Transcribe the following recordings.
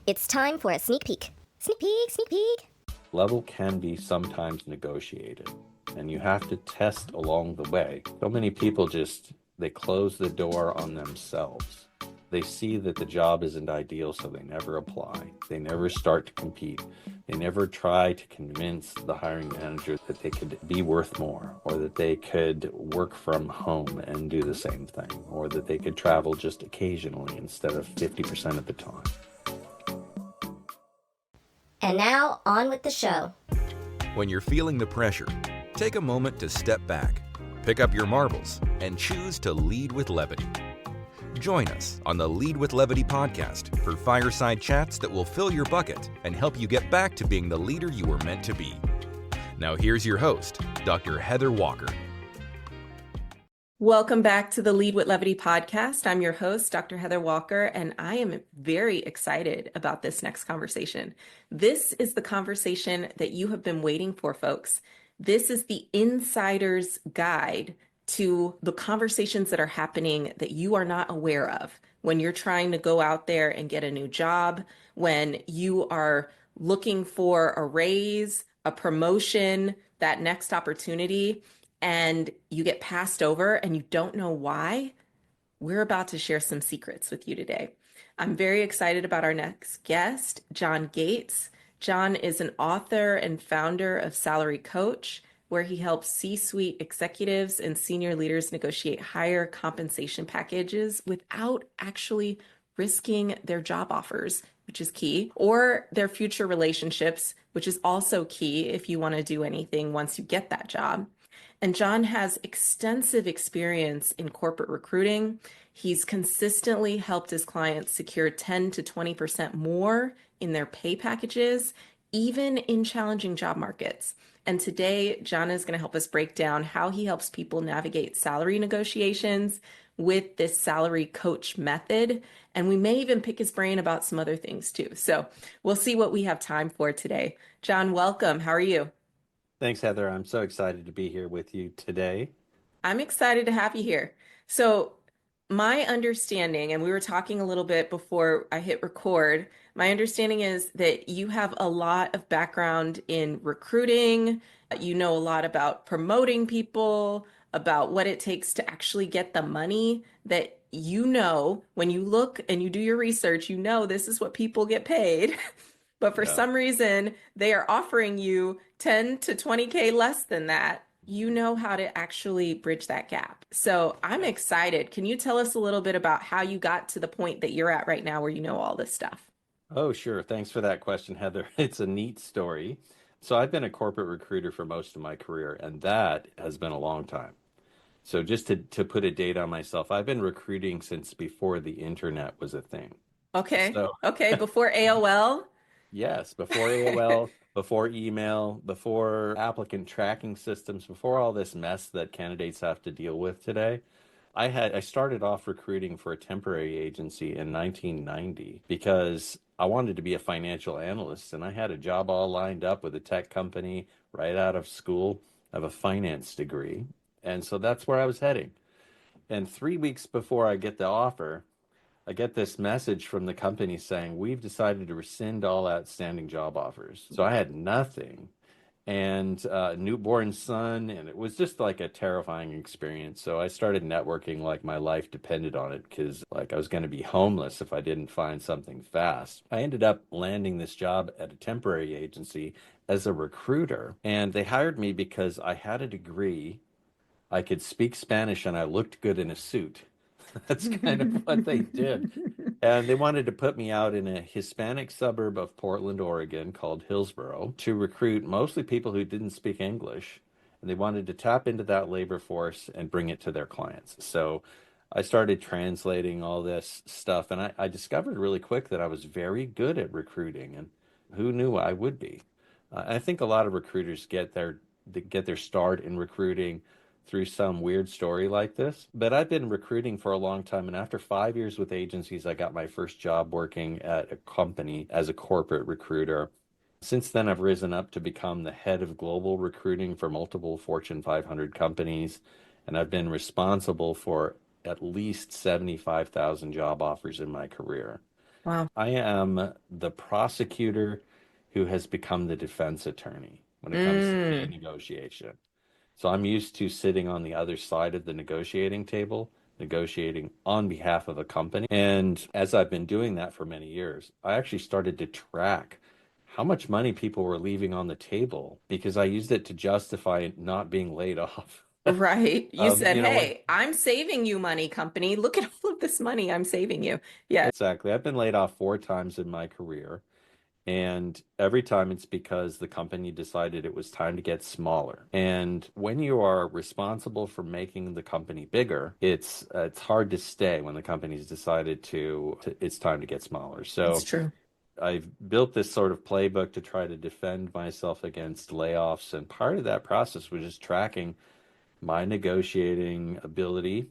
It's time for a sneak peek. Sneak peek, sneak peek. Level can be sometimes negotiated, and you have to test along the way. So many people they close the door on themselves. They see that the job isn't ideal, so they never apply. They never start to compete. They never try to convince the hiring manager that they could be worth more, or that they could work from home and do the same thing, or that they could travel just occasionally instead of 50% of the time. And now, on with the show. When you're feeling the pressure, take a moment to step back, pick up your marbles, and choose to lead with levity. Join us on the Lead with Levity podcast for fireside chats that will fill your bucket and help you get back to being the leader you were meant to be. Now here's your host, Dr. Heather Walker. Welcome back to the Lead with Levity podcast. I'm your host, Dr. Heather Walker, and I am very excited about this next conversation. This is the conversation that you have been waiting for, folks. This is the insider's guide to the conversations that are happening that you are not aware of when you're trying to go out there and get a new job, when you are looking for a raise, a promotion, that next opportunity, and you get passed over and you don't know why. We're about to share some secrets with you today. I'm very excited about our next guest, John Gates. John is an author and founder of Salary Coach, where he helps C-suite executives and senior leaders negotiate higher compensation packages without actually risking their job offers, which is key, or their future relationships, which is also key if you want to do anything once you get that job. And John has extensive experience in corporate recruiting. He's consistently helped his clients secure 10 to 20% more in their pay packages, even in challenging job markets. And today, John is going to help us break down how he helps people navigate salary negotiations with this salary coach method. And we may even pick his brain about some other things too. So we'll see what we have time for today. John, welcome. How are you? Thanks, Heather. I'm so excited to be here with you today. I'm excited to have you here. So my understanding, and we were talking a little bit before I hit record, my understanding is that you have a lot of background in recruiting. You know a lot about promoting people, about what it takes to actually get the money that when you look and you do your research, this is what people get paid. But for some reason, they are offering you 10 to 20K less than that. You know how to actually bridge that gap. So I'm excited. Can you tell us a little bit about how you got to the point that you're at right now where you know all this stuff? Oh, sure. Thanks for that question, Heather. It's a neat story. So I've been a corporate recruiter for most of my career, and that has been a long time. So just to put a date on myself, I've been recruiting since before the internet was a thing. Okay. So Okay. Before AOL? yes, before AOL, before email, before applicant tracking systems, before all this mess that candidates have to deal with today. I started off recruiting for a temporary agency in 1990 because I wanted to be a financial analyst, and I had a job all lined up with a tech company right out of school. I have a finance degree, and so that's where I was heading. And 3 weeks before I get the offer, I get this message from the company saying, we've decided to rescind all outstanding job offers. So I had nothing and a newborn son, and it was just like a terrifying experience. So I started networking like my life depended on it, because like I was going to be homeless if I didn't find something fast. I ended up landing this job at a temporary agency as a recruiter, and they hired me because I had a degree, I could speak Spanish, and I looked good in a suit. That's kind of what they did. And they wanted to put me out in a Hispanic suburb of Portland, Oregon called Hillsboro to recruit mostly people who didn't speak English. And they wanted to tap into that labor force and bring it to their clients. So I started translating all this stuff. And I discovered really quick that I was very good at recruiting. And who knew I would be? I think a lot of recruiters get their start in recruiting through some weird story like this. But I've been recruiting for a long time. And after 5 years with agencies, I got my first job working at a company as a corporate recruiter. Since then, I've risen up to become the head of global recruiting for multiple Fortune 500 companies. And I've been responsible for at least 75,000 job offers in my career. Wow. I am the prosecutor who has become the defense attorney when it comes to fee Mm, negotiation. So I'm used to sitting on the other side of the negotiating table, negotiating on behalf of a company. And as I've been doing that for many years, I actually started to track how much money people were leaving on the table because I used it to justify not being laid off. right. You said, When hey, I'm saving you money, company. Look at all of this money I'm saving you. Yeah, exactly, I've been laid off 4 times in my career. And every time it's because the company decided it was time to get smaller. And when you are responsible for making the company bigger, it's hard to stay when the company's decided to it's time to get smaller. it's So true. I've built this sort of playbook to try to defend myself against layoffs. And part of that process was just tracking my negotiating ability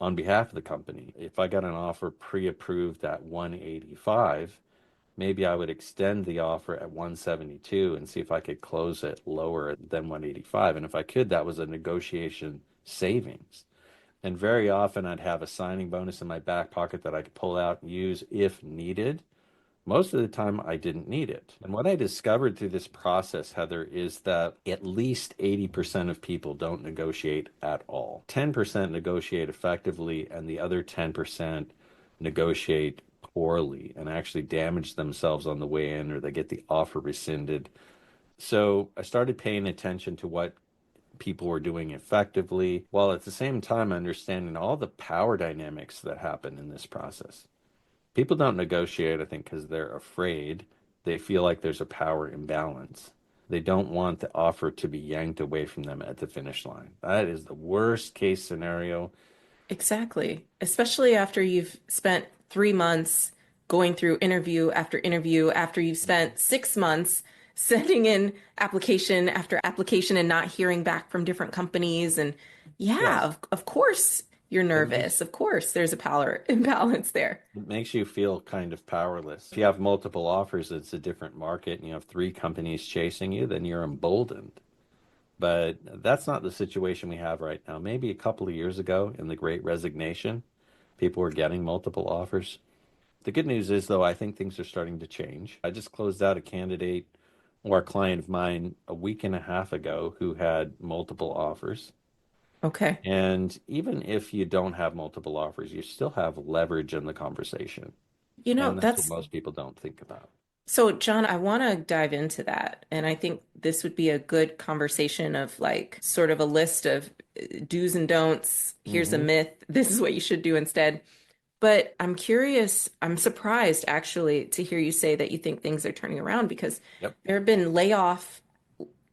on behalf of the company. If I got an offer pre-approved at 185, maybe I would extend the offer at 172 and see if I could close it lower than 185. And if I could, that was a negotiation savings. And very often I'd have a signing bonus in my back pocket that I could pull out and use if needed. Most of the time, I didn't need it. And what I discovered through this process, Heather, is that at least 80% of people don't negotiate at all. 10% negotiate effectively, and the other 10% negotiate poorly and actually damage themselves on the way in, or they get the offer rescinded. So I started paying attention to what people were doing effectively, while at the same time understanding all the power dynamics that happen in this process. People don't negotiate, I think, because they're afraid. They feel like there's a power imbalance. They don't want the offer to be yanked away from them at the finish line. That is the worst case scenario. Exactly. Especially after you've spent 3 months going through interview after interview, after you've spent 6 months sending in application after application and not hearing back from different companies. And yeah, Yes, of course you're it nervous. makes Of course there's a power imbalance there. it makes you feel kind of powerless. If you have multiple offers, it's a different market, and you have 3 companies chasing you, then you're emboldened. But that's not the situation we have right now. Maybe a couple of years ago, in the Great Resignation, people were getting multiple offers. The good news is, though, I think things are starting to change. I just closed out a candidate or a client of mine a week and a half ago who had multiple offers. Okay. And even if you don't have multiple offers, you still have leverage in the conversation. You know, And that's what that's most people don't think about. so, John, I want to dive into that. And I think this would be a good conversation of like sort of a list of do's and don'ts. Here's a Hmm. myth. This is what you should do instead. But I'm curious, I'm surprised actually to hear you say that you think things are turning around because Yep. there have been layoff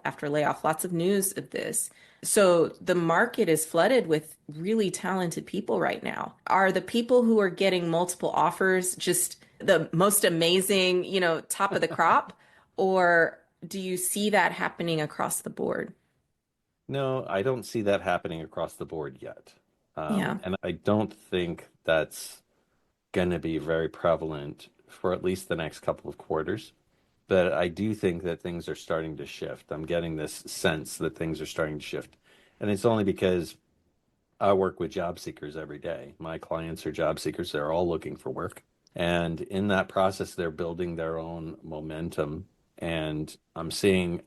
after layoff, lots of news of this. So the market is flooded with really talented people right now. Are the people who are getting multiple offers just the most amazing, top of the crop? Or do you see that happening across the board? No, I don't see that happening across the board yet. Yeah. And I don't think that's going to be very prevalent for at least the next couple of quarters. But I do think that things are starting to shift. I'm getting this sense that things are starting to shift. And it's only because I work with job seekers every day. My clients are job seekers. They're all looking for work. And in that process, they're building their own momentum. And I'm seeing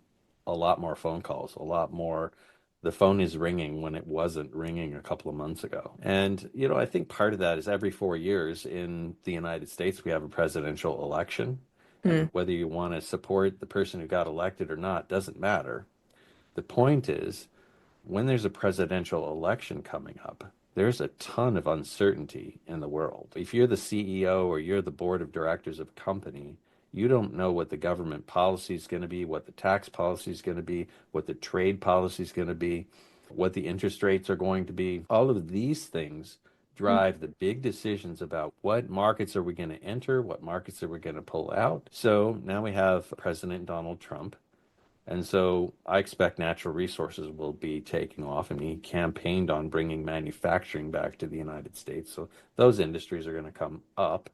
a lot more phone calls, a lot more. The phone is ringing when it wasn't ringing a couple of months ago. And, I think part of that is every 4 years in the United States, we have a presidential election. And Mm, whether you want to support the person who got elected or not doesn't matter. The point is, when there's a presidential election coming up, there's a ton of uncertainty in the world. If you're the CEO or you're the board of directors of a company, you don't know what the government policy is going to be, what the tax policy is going to be, what the trade policy is going to be, what the interest rates are going to be. All of these things mm, drive the big decisions about what markets are we going to enter, what markets are we going to pull out. So now we have President Donald Trump, and so I expect natural resources will be taking off. And he campaigned on bringing manufacturing back to the United States. So those industries are going to come up.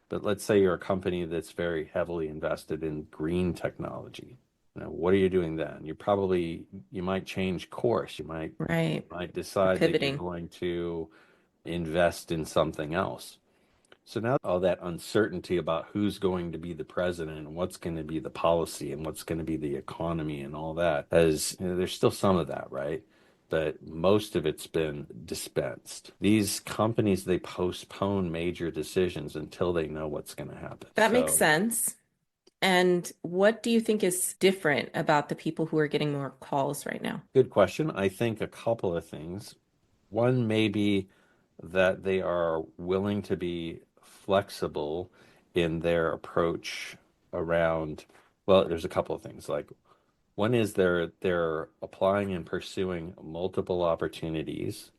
But let's say you're a company that's very heavily invested in green technology. What are you doing then? You might change course. You might right. might You're decide that you're pivoting. going to invest in something else. So now all that uncertainty about who's going to be the president and what's going to be the policy and what's going to be the economy and all that, as there's still some of that, right? But most of it's been dispensed. These companies, they postpone major decisions until they know what's going to happen. That makes sense. And what do you think is different about the people who are getting more calls right now? Good question. I think a couple of things. One may be that they are willing to be flexible in their approach around, well, there's a couple of things. Like one is they're applying and pursuing multiple opportunities,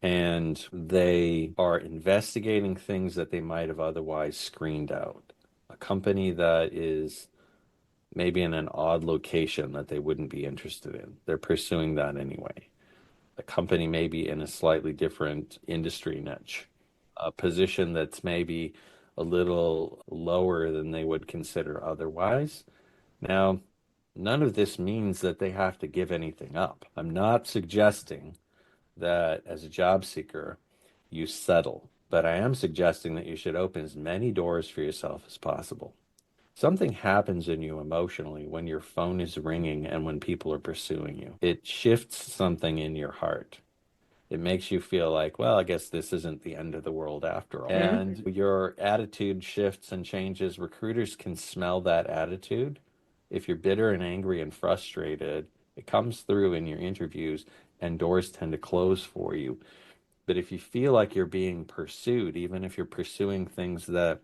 and they are investigating things that they might have otherwise screened out. A company that is maybe in an odd location that they wouldn't be interested in, they're pursuing that anyway. A company may be in a slightly different industry niche, a position that's maybe a little lower than they would consider otherwise. Now, none of this means that they have to give anything up. I'm not suggesting that as a job seeker, you settle, but I am suggesting that you should open as many doors for yourself as possible. Something happens in you emotionally when your phone is ringing and when people are pursuing you. It shifts something in your heart. It makes you feel like, well, I guess this isn't the end of the world after all. And your attitude shifts and changes. Recruiters can smell that attitude. If you're bitter and angry and frustrated, it comes through in your interviews and doors tend to close for you. But if you feel like you're being pursued, even if you're pursuing things that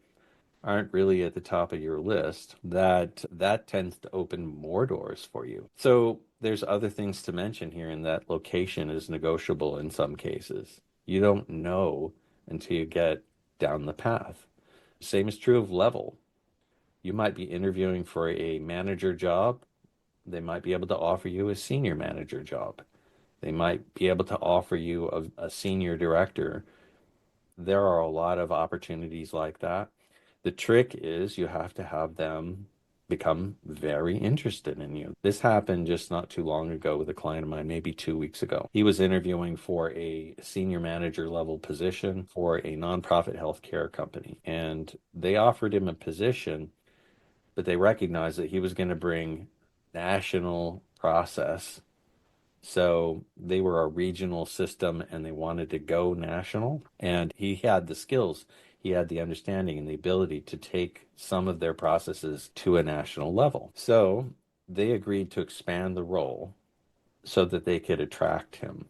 aren't really at the top of your list, that tends to open more doors for you. So there's other things to mention here in that location is negotiable in some cases. You don't know until you get down the path. Same is true of level. You might be interviewing for a manager job. They might be able to offer you a senior manager job. They might be able to offer you a senior director. There are a lot of opportunities like that. The trick is you have to have them become very interested in you. This happened just not too long ago with a client of mine, maybe 2 weeks ago. He was interviewing for a senior manager level position for a nonprofit healthcare company, and they offered him a position, but they recognized that he was going to bring national process. So they were a regional system and they wanted to go national. And he had the skills, he had the understanding and the ability to take some of their processes to a national level. So they agreed to expand the role so that they could attract him.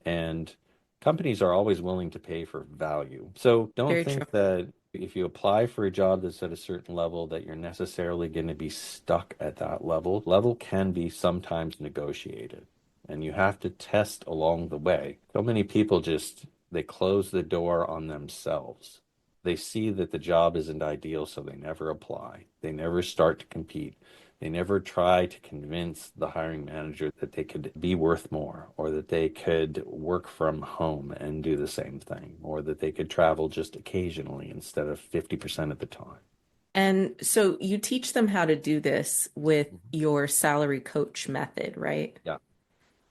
And companies are always willing to pay for value. So don't Very think true. that if you apply for a job that's at a certain level that you're necessarily going to be stuck at that level. Level can be sometimes negotiated, and you have to test along the way. So many people they close the door on themselves. They see that the job isn't ideal, so they never apply. They never start to compete. They never try to convince the hiring manager that they could be worth more, or that they could work from home and do the same thing, or that they could travel just occasionally instead of 50% of the time. And so you teach them how to do this with your salary coach method, right? Yeah.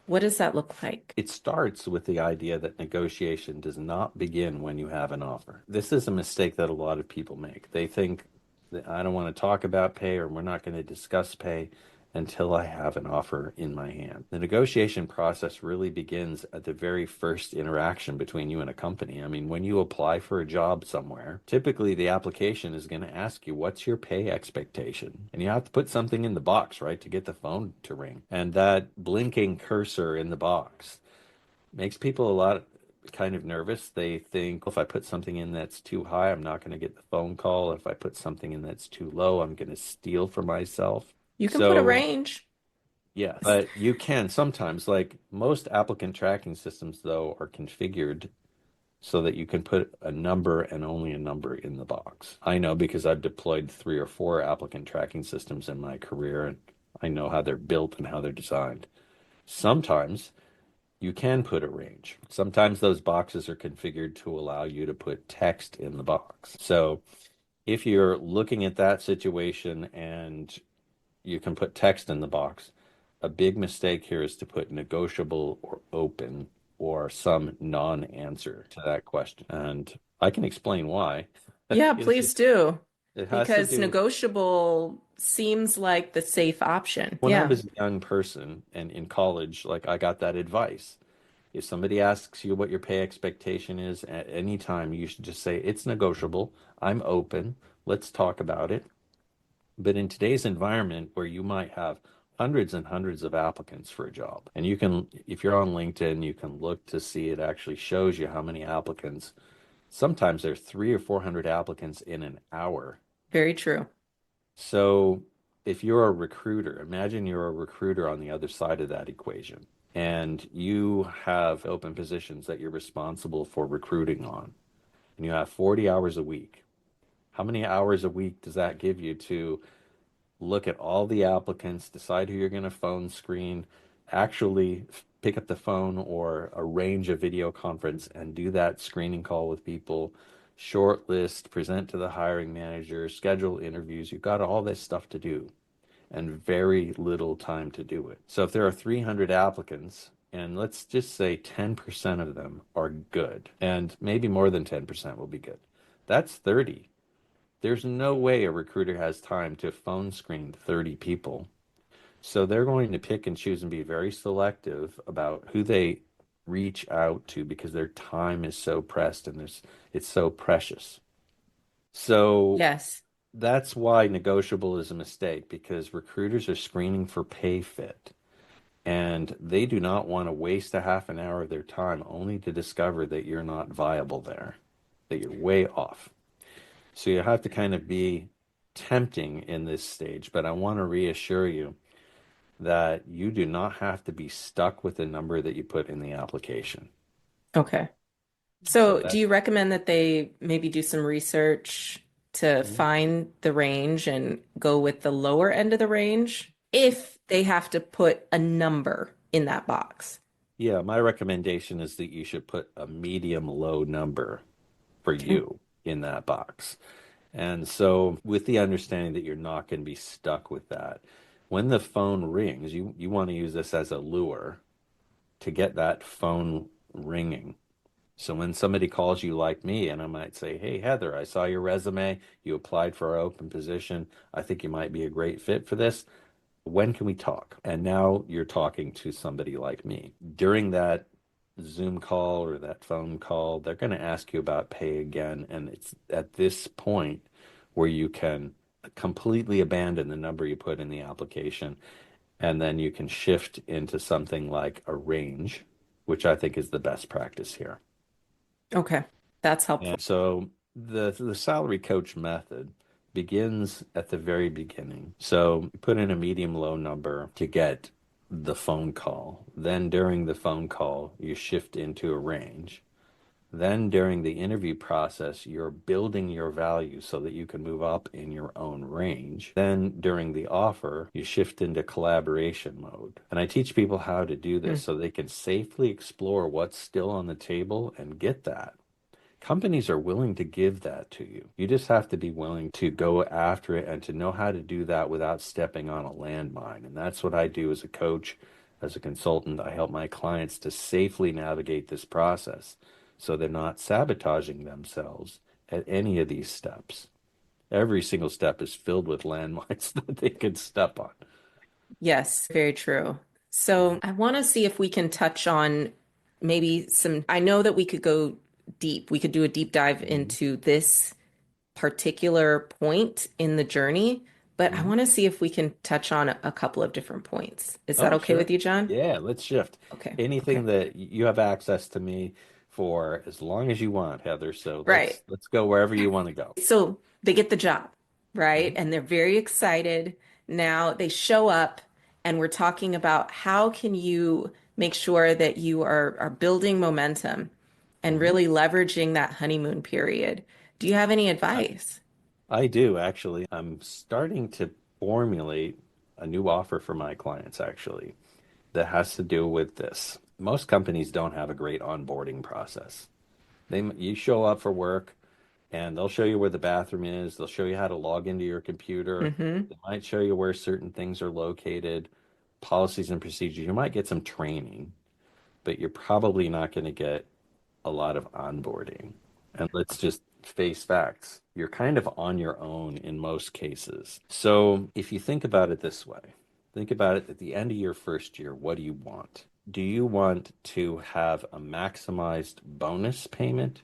What does that look like? It starts with the idea that negotiation does not begin when you have an offer. This is a mistake that a lot of people make. They think that I don't want to talk about pay, or we're not going to discuss pay until I have an offer in my hand. The negotiation process really begins at the very first interaction between you and a company. I mean, when you apply for a job somewhere, typically the application is going to ask you, what's your pay expectation? And you have to put something in the box, right, to get the phone to ring. And that blinking cursor in the box makes people a lot kind of nervous. They think, if I put something in that's too high, I'm not going to get the phone call. If I put something in that's too low, I'm going to steal for myself. You can put a So, range. yes, but you can sometimes, like most applicant tracking systems, though, are configured so that you can put a number and only a number in the box. I know because I've deployed 3 or 4 applicant tracking systems in my career, and I know how they're built and how they're designed. Sometimes you can put a range. Sometimes those boxes are configured to allow you to put text in the box. So if you're looking at that situation and you can put text in the box, a big mistake here is to put negotiable or open or some non-answer to that question. And I can explain why. Yeah, It's please just, do. it has to Because do negotiable seems like the safe option. when I Yeah, was a young person and in college, like I got that advice. If somebody asks you what your pay expectation is at any time, you should just say, it's negotiable. I'm open. Let's talk about it. But in today's environment where you might have hundreds and hundreds of applicants for a job, and you can, if you're on LinkedIn, you can look to see it actually shows you how many applicants. Sometimes there's 300 or 400 applicants in an hour. very true. So if you're a recruiter, imagine you're a recruiter on the other side of that equation, and you have open positions that you're responsible for recruiting on, and you have 40 hours a week. How many hours a week does that give you to look at all the applicants, decide who you're going to phone screen, actually pick up the phone or arrange a video conference and do that screening call with people, shortlist, present to the hiring manager, schedule interviews? You've got all this stuff to do and very little time to do it. So if there are 300 applicants, and let's just say 10% of them are good, and maybe more than 10% will be good, that's 30. There's no way a recruiter has time to phone screen 30 people. So they're going to pick and choose and be very selective about who they reach out to because their time is so pressed and it's so precious. So Yes. that's why negotiable is a mistake, because recruiters are screening for pay fit, and they do not want to waste a half an hour of their time only to discover that you're not viable there, that you're way off. So you have to kind of be tempting in this stage, but I want to reassure you that you do not have to be stuck with the number that you put in the application. Okay. So So, do that, you recommend that they maybe do some research to Mhm. find the range and go with the lower end of the range if they have to put a number in that box? Yeah, my recommendation is that you should put a medium low number for Okay. you in that box. And so, with the understanding that you're not going to be stuck with that, when the phone rings, you want to use this as a lure to get that phone ringing. So when somebody calls you like me, and I might say, hey, Heather, I saw your resume. You applied for our open position. I think you might be a great fit for this. When can we talk? And now you're talking to somebody like me. During that Zoom call or that phone call, they're going to ask you about pay again. And it's at this point where you can completely abandon the number you put in the application. And then you can shift into something like a range, which I think is the best practice here. Okay. That's helpful. And so the salary coach method begins at the very beginning. So you put in a medium low number to get the phone call. Then during the phone call, you shift into a range. Then during the interview process, you're building your value so that you can move up in your own range. Then during the offer, you shift into collaboration mode. And I teach people how to do Hmm. this so they can safely explore what's still on the table and get that. Companies are willing to give that to you. You just have to be willing to go after it and to know how to do that without stepping on a landmine. And that's what I do as a coach, as a consultant. I help my clients to safely navigate this process so they're not sabotaging themselves at any of these steps. Every single step is filled with landmines that they could step on. Yes, very true. So I want to see if we can touch on maybe some. I know that we could go deep. We could do a deep dive Mhm. into this particular point in the journey, but I Mhm. want to see if we can touch on a couple of different points. Is that Oh, okay with sure. you, John? Yeah, let's shift. Okay. Okay. Anything that you have access to me for as long as you want, Heather. So Right. let's go wherever you want to go. So they get the job, right? Mhm. And they're very excited. Now they show up and we're talking about how can you make sure that you are building momentum and Mhm. really leveraging that honeymoon period. Do you have any I, advice? I do actually. I'm starting to formulate a new offer for my clients actually that has to do with this. Most companies don't have a great onboarding process. You show up for work and they'll show you where the bathroom is. They'll show you how to log into your computer. Mm-hmm. They might show you where certain things are located, policies and procedures. You might get some training, but you're probably not going to get a lot of onboarding. And let's just face facts. You're kind of on your own in most cases. So if you think about it this way, think about it at the end of your first year, what do you want? Do you want to have a maximized bonus payment,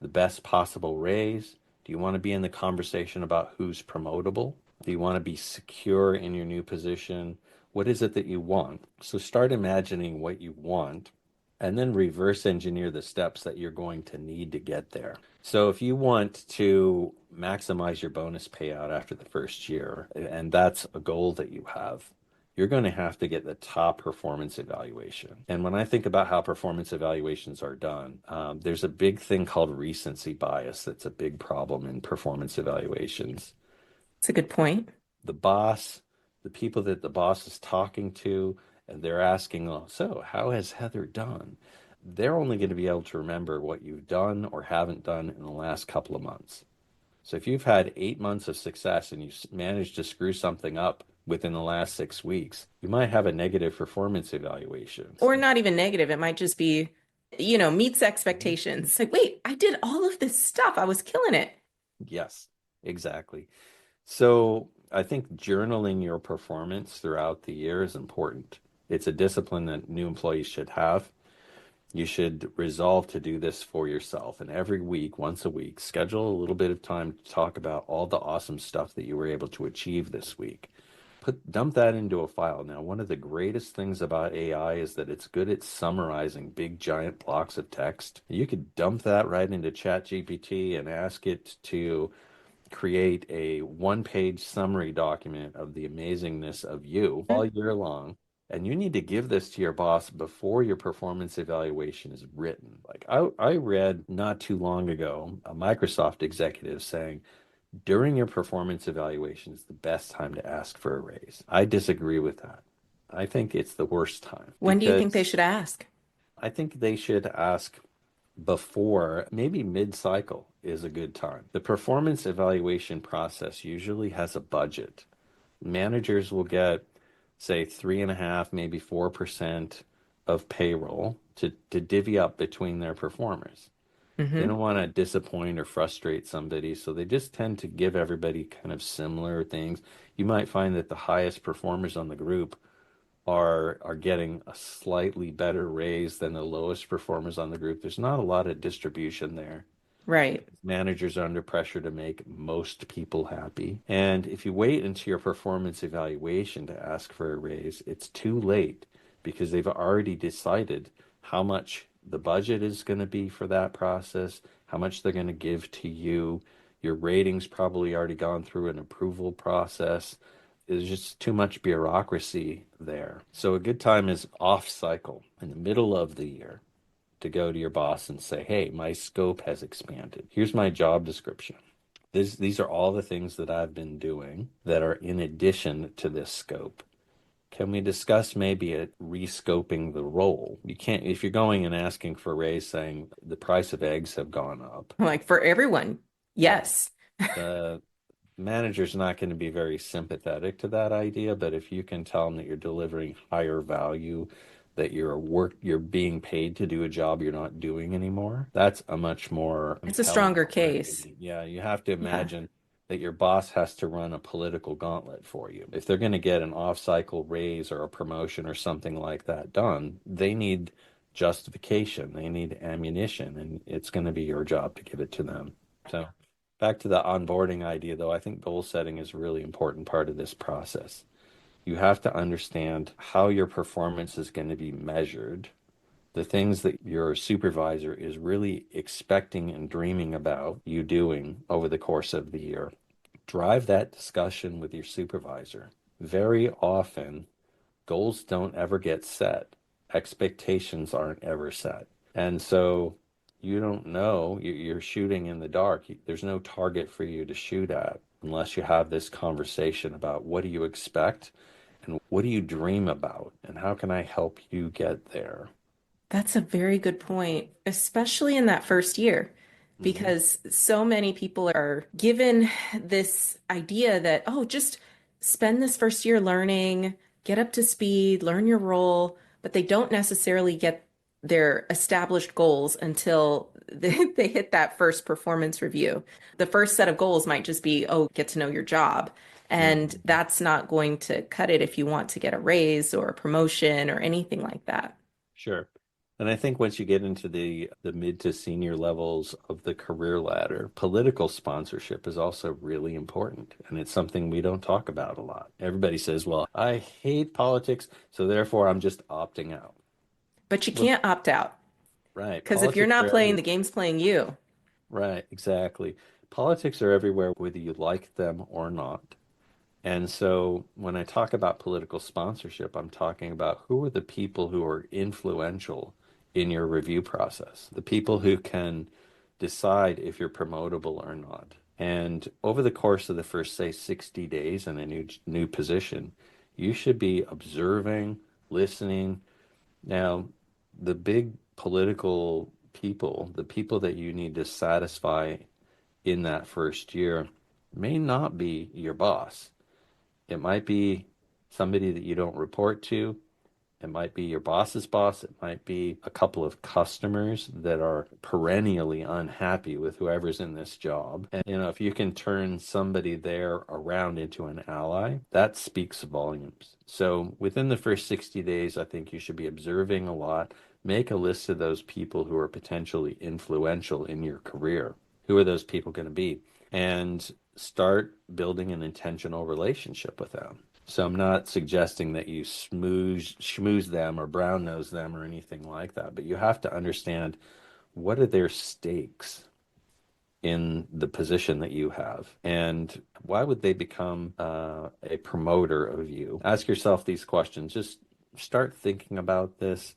the best possible raise? Do you want to be in the conversation about who's promotable? Do you want to be secure in your new position? What is it that you want? So start imagining what you want and then reverse engineer the steps that you're going to need to get there. So if you want to maximize your bonus payout after the first year, and that's a goal that you have, you're going to have to get the top performance evaluation. And when I think about how performance evaluations are done, there's a big thing called recency bias that's a big problem in performance evaluations. It's a good point. The boss, the people that the boss is talking to, and they're asking, oh, so how has Heather done? They're only going to be able to remember what you've done or haven't done in the last couple of months. So if you've had 8 months of success and you managed to screw something up within the last 6 weeks, you might have a negative performance evaluation. Or not even negative. It might just be, meets expectations. Like, wait, I did all of this stuff. I was killing it. Yes, exactly. So I think journaling your performance throughout the year is important. It's a discipline that new employees should have. You should resolve to do this for yourself. And every week, once a week, schedule a little bit of time to talk about all the awesome stuff that you were able to achieve this week. Dump that into a file. Now, one of the greatest things about AI is that it's good at summarizing big giant blocks of text. You could dump that right into ChatGPT and ask it to create a one-page summary document of the amazingness of you all year long. And you need to give this to your boss before your performance evaluation is written. Like I read not too long ago, a Microsoft executive saying, during your performance evaluation is the best time to ask for a raise. I disagree with that. I think it's the worst time. When do you think they should ask? I think they should ask before, maybe mid-cycle is a good time. The performance evaluation process usually has a budget. Managers will get, say, 3.5%, maybe 4% of payroll to divvy up between their performers. They don't want to disappoint or frustrate somebody, so they just tend to give everybody kind of similar things. You might find that the highest performers on the group are getting a slightly better raise than the lowest performers on the group. There's not a lot of distribution there. Right. Managers are under pressure to make most people happy. And if you wait until your performance evaluation to ask for a raise, it's too late because they've already decided how much the budget is going to be for that process, how much they're going to give to you. Your rating's probably already gone through an approval process. There's just too much bureaucracy there. So a good time is off cycle in the middle of the year to go to your boss and say, hey, my scope has expanded. Here's my job description. These are all the things that I've been doing that are in addition to this scope. Can we discuss maybe a rescoping the role? You can't, if you're going and asking for a raise saying the price of eggs have gone up. Like for everyone. Yes. The manager's not going to be very sympathetic to that idea, but if you can tell them that you're delivering higher value, that you're being paid to do a job you're not doing anymore, that's a much more It's a stronger case. Yeah, you have to imagine that your boss has to run a political gauntlet for you. If they're going to get an off-cycle raise or a promotion or something like that done, they need justification, they need ammunition, and it's going to be your job to give it to them. So back to the onboarding idea, though, I think goal setting is a really important part of this process. You have to understand how your performance is going to be measured, the things that your supervisor is really expecting and dreaming about you doing over the course of the year. Drive that discussion with your supervisor. Very often, goals don't ever get set. Expectations aren't ever set. And so you don't know, you're shooting in the dark. There's no target for you to shoot at unless you have this conversation about what do you expect and what do you dream about and how can I help you get there? That's a very good point, especially in that first year, because so many people are given this idea that, oh, just spend this first year learning, get up to speed, learn your role, but they don't necessarily get their established goals until they hit that first performance review. The first set of goals might just be, oh, get to know your job. And that's not going to cut it if you want to get a raise or a promotion or anything like that. Sure. And I think once you get into the mid to senior levels of the career ladder, political sponsorship is also really important. And it's something we don't talk about a lot. Everybody says, well, I hate politics, so therefore I'm just opting out. But you Well, can't opt out right. because if you're Politics not are playing, everywhere. the game's playing you. Right, exactly. Politics are everywhere, whether you like them or not. And so when I talk about political sponsorship, I'm talking about who are the people who are influential in your review process, the people who can decide if you're promotable or not. And over the course of the first, say, 60 days in a new position, you should be observing, listening. Now, the big political people, the people that you need to satisfy in that first year, may not be your boss. It might be somebody that you don't report to. It might be your boss's boss. It might be a couple of customers that are perennially unhappy with whoever's in this job. And, if you can turn somebody there around into an ally, that speaks volumes. So within the first 60 days, I think you should be observing a lot. Make a list of those people who are potentially influential in your career. Who are those people going to be? And start building an intentional relationship with them. So I'm not suggesting that you schmooze them or brown nose them or anything like that, but you have to understand what are their stakes in the position that you have, and why would they become a promoter of you? Ask yourself these questions. Just start thinking about this.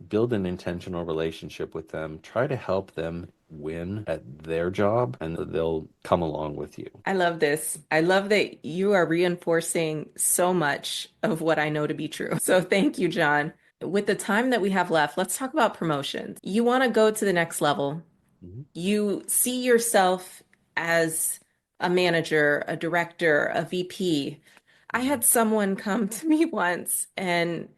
Build an intentional relationship with them. Try to help them win at their job, and they'll come along with you. I love this. I love that you are reinforcing so much of what I know to be true. So thank you, John. With the time that we have left, let's talk about promotions. You want to go to the next level. Mhm. You see yourself as a manager, a director, a VP. I had someone come to me once and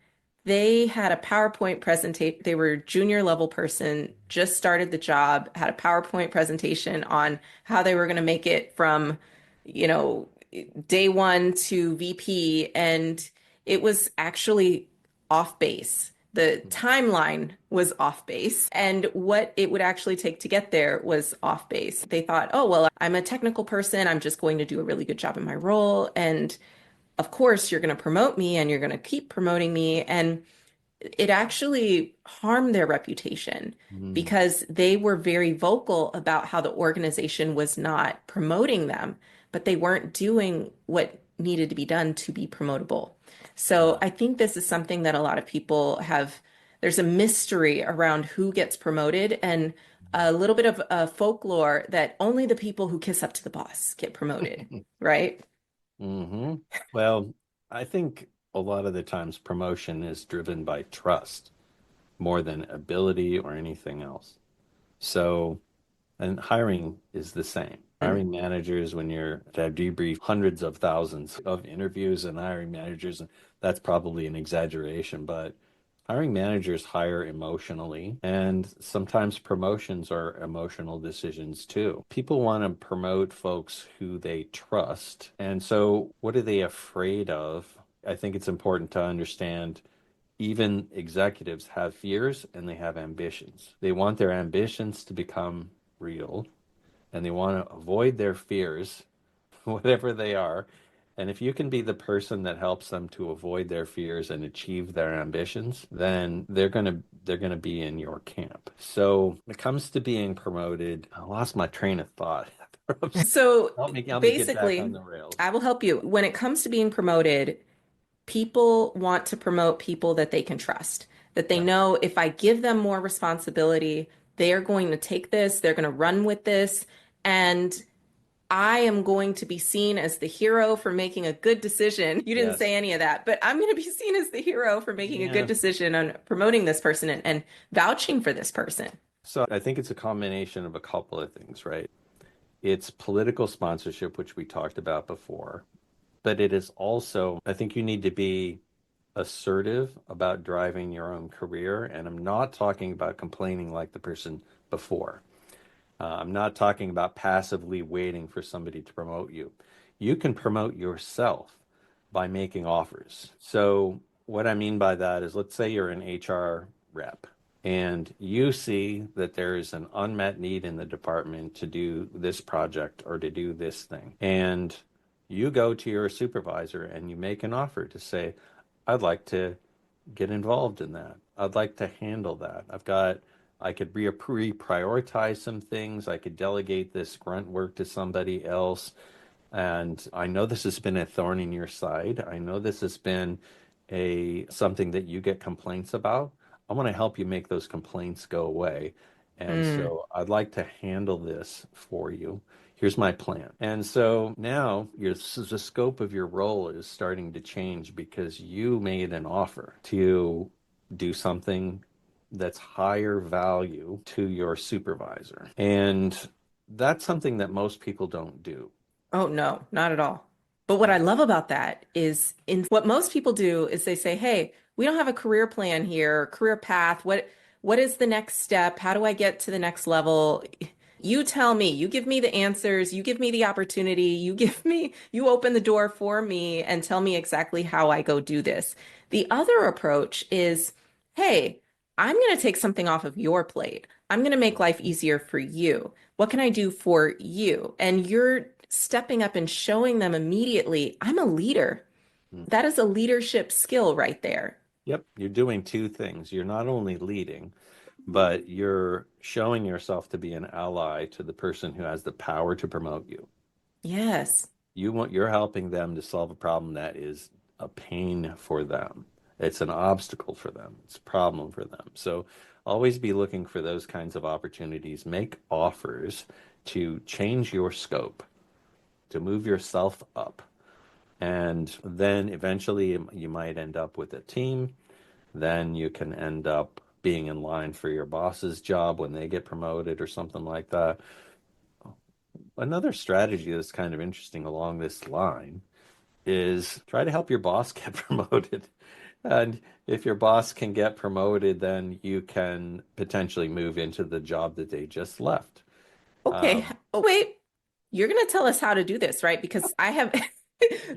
they had a PowerPoint presentation. They were a junior level person, just started the job, had a PowerPoint presentation on how they were going to make it from, you know, day one to VP. And it was actually off base. The timeline was off base, and what it would actually take to get there was off base. They thought, oh, well, I'm a technical person. I'm just going to do a really good job in my role. And of course, you're going to promote me and you're going to keep promoting me. And it actually harmed their reputation Mm. because they were very vocal about how the organization was not promoting them, but they weren't doing what needed to be done to be promotable. So Yeah. I think this is something that a lot of people have, there's a mystery around who gets promoted and a little bit of a folklore that only the people who kiss up to the boss get promoted, right? Hmm. Well, I think a lot of the times promotion is driven by trust more than ability or anything else. So, and hiring is the same. Mm. Hiring managers, when you're to debrief hundreds of thousands of interviews and hiring managers, and that's probably an exaggeration, but hiring managers hire emotionally, and sometimes promotions are emotional decisions too. People want to promote folks who they trust. And so, what are they afraid of? I think it's important to understand even executives have fears and they have ambitions. They want their ambitions to become real and they want to avoid their fears, whatever they are. And if you can be the person that helps them to avoid their fears and achieve their ambitions, then they're gonna be in your camp. So when it comes to being promoted, I lost my train of thought. So Help me get back on basically, the rails. I will help you. When it comes to being promoted, people want to promote people that they can trust, that they Yeah. know if I give them more responsibility, they are going to take this, they're going to run with this, and I am going to be seen as the hero for making a good decision. You didn't Yes. say any of that, but I'm going to be seen as the hero for making a good Yeah. decision on promoting this person and vouching for this person. So I think it's a combination of a couple of things, right? It's political sponsorship, which we talked about before, but it is also, I think you need to be assertive about driving your own career. And I'm not talking about complaining like the person before. I'm not talking about passively waiting for somebody to promote you. You can promote yourself by making offers. So what I mean by that is, let's say you're an HR rep and you see that there is an unmet need in the department to do this project or to do this thing. And you go to your supervisor and you make an offer to say, I'd like to get involved in that. I'd like to handle that. I could reprioritize some things. I could delegate this grunt work to somebody else. And I know this has been a thorn in your side. I know this has been something that you get complaints about. I want to help you make those complaints go away. And so I'd like to handle this for you. Here's my plan. And so now the scope of your role is starting to change because you made an offer to do something that's higher value to your supervisor. And that's something that most people don't do. Oh, no, not at all. But what I love about that is what most people do is they say, hey, we don't have a career plan here, career path. What is the next step? How do I get to the next level? You tell me, you give me the answers, you give me the opportunity, you open the door for me and tell me exactly how I go do this. The other approach is, hey, I'm going to take something off of your plate. I'm going to make life easier for you. What can I do for you? And you're stepping up and showing them immediately, I'm a leader. That is a leadership skill right there. Yep, you're doing two things. You're not only leading, but you're showing yourself to be an ally to the person who has the power to promote you. Yes. You're helping them to solve a problem that is a pain for them. It's an obstacle for them. It's a problem for them. So always be looking for those kinds of opportunities. Make offers to change your scope, to move yourself up. And then eventually you might end up with a team. Then you can end up being in line for your boss's job when they get promoted or something like that. Another strategy that's kind of interesting along this line is try to help your boss get promoted. And if your boss can get promoted, then you can potentially move into the job that they just left. Okay. Oh, wait. You're going to tell us how to do this, right? Because I have,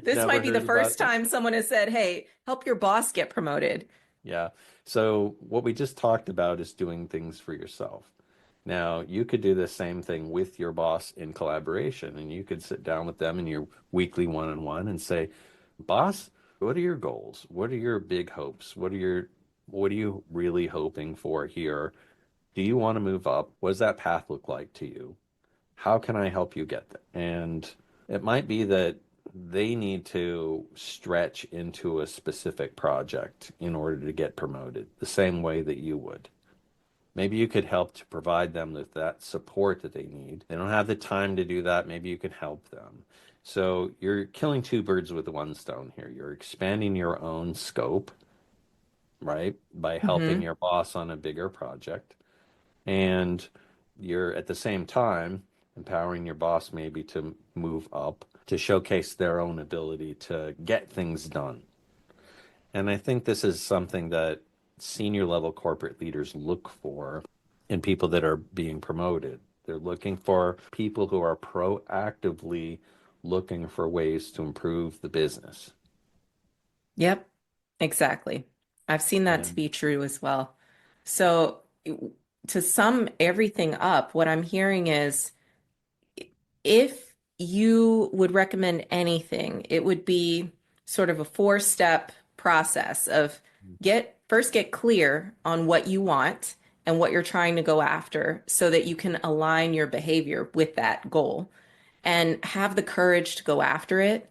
this Never might be the heard first about time someone has said, hey, help your boss get promoted. Yeah. So what we just talked about is doing things for yourself. Now, you could do the same thing with your boss in collaboration, and you could sit down with them in your weekly one-on-one and say, boss, what are your goals? What are your big hopes? What are you really hoping for here? Do you want to move up? What does that path look like to you? How can I help you get there? And it might be that they need to stretch into a specific project in order to get promoted, the same way that you would. Maybe you could help to provide them with that support that they need. They don't have the time to do that. Maybe you can help them. So you're killing two birds with one stone here. You're expanding your own scope, right, by helping your boss on a bigger project. And you're at the same time empowering your boss maybe to move up, to showcase their own ability to get things done. And I think this is something that senior level corporate leaders look for in people that are being promoted. They're looking for people who are proactively looking for ways to improve the business. Yep, exactly. I've seen that to be true as well. So to sum everything up, what I'm hearing is if you would recommend anything, it would be sort of a four-step process of first get clear on what you want and what you're trying to go after so that you can align your behavior with that goal and have the courage to go after it,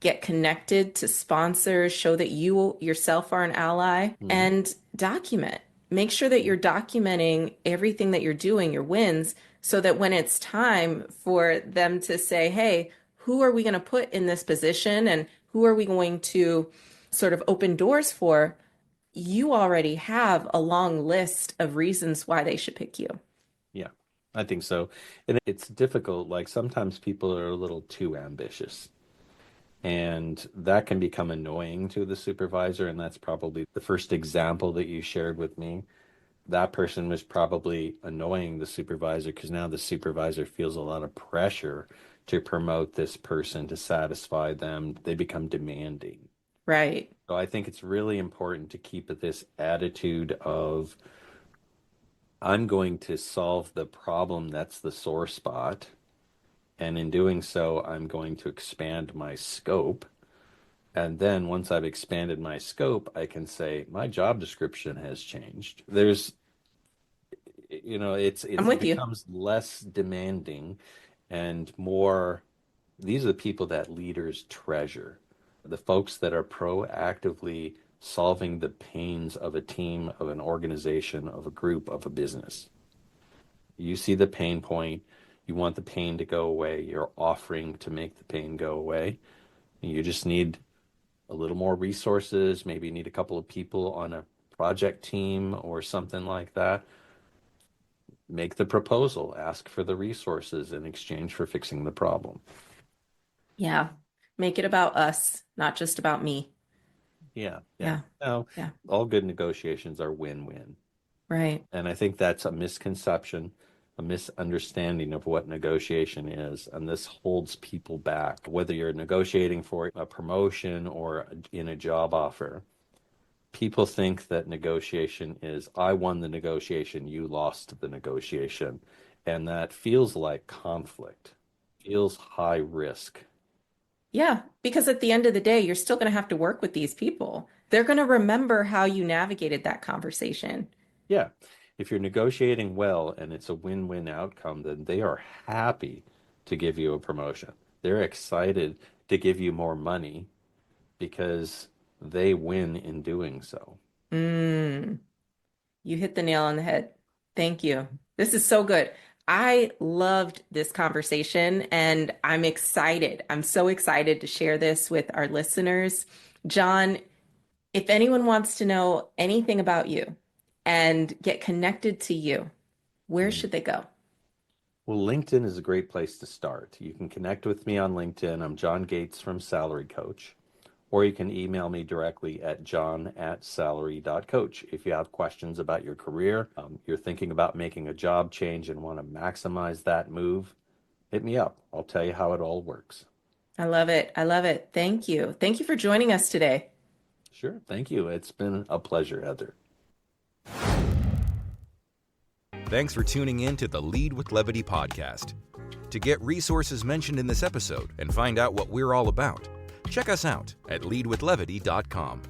get connected to sponsors, show that you yourself are an ally, and document. Make sure that you're documenting everything that you're doing, your wins, so that when it's time for them to say, hey, who are we going to put in this position and who are we going to sort of open doors for, you already have a long list of reasons why they should pick you. Yeah, I think so. And it's difficult. Like sometimes people are a little too ambitious. And that can become annoying to the supervisor. And that's probably the first example that you shared with me. that person was probably annoying the supervisor because now the supervisor feels a lot of pressure to promote this person to satisfy them. They become demanding. Right. So I think it's really important to keep this attitude of I'm going to solve the problem that's the sore spot. And in doing so, I'm going to expand my scope. And then once I've expanded my scope, I can say my job description has changed. There's, I'm it with you. becomes less demanding and more. These are the people that leaders treasure, the folks that are proactively solving the pains of a team, of an organization, of a group, of a business. You see the pain point, you want the pain to go away, you're offering to make the pain go away. You just need a little more resources, maybe you need a couple of people on a project team or something like that. Make the proposal, ask for the resources in exchange for fixing the problem. Yeah. Make it about us, not just about me. Yeah. Yeah. No, Yeah. all good negotiations are win-win. Right. And I think that's a misconception, a misunderstanding of what negotiation is. And this holds people back, whether you're negotiating for a promotion or in a job offer. People think that negotiation is, I won the negotiation, you lost the negotiation. And that feels like conflict, feels high risk. Yeah, because at the end of the day, you're still going to have to work with these people. They're going to remember how you navigated that conversation. Yeah. If you're negotiating well and it's a win-win outcome, then they are happy to give you a promotion. They're excited to give you more money because they win in doing so. Mm, you hit the nail on the head. Thank you. This is so good. I loved this conversation and I'm excited. I'm so excited to share this with our listeners. John, if anyone wants to know anything about you and get connected to you, where should they go? Well, LinkedIn is a great place to start. You can connect with me on LinkedIn. I'm John Gates from Salary Coach. Or you can email me directly at john@salary.coach. If you have questions about your career, you're thinking about making a job change and want to maximize that move, hit me up. I'll tell you how it all works. I love it. I love it. Thank you. Thank you for joining us today. Sure. Thank you. It's been a pleasure, Heather. Thanks for tuning in to the Lead with Levity podcast. To get resources mentioned in this episode and find out what we're all about, check us out at leadwithlevity.com.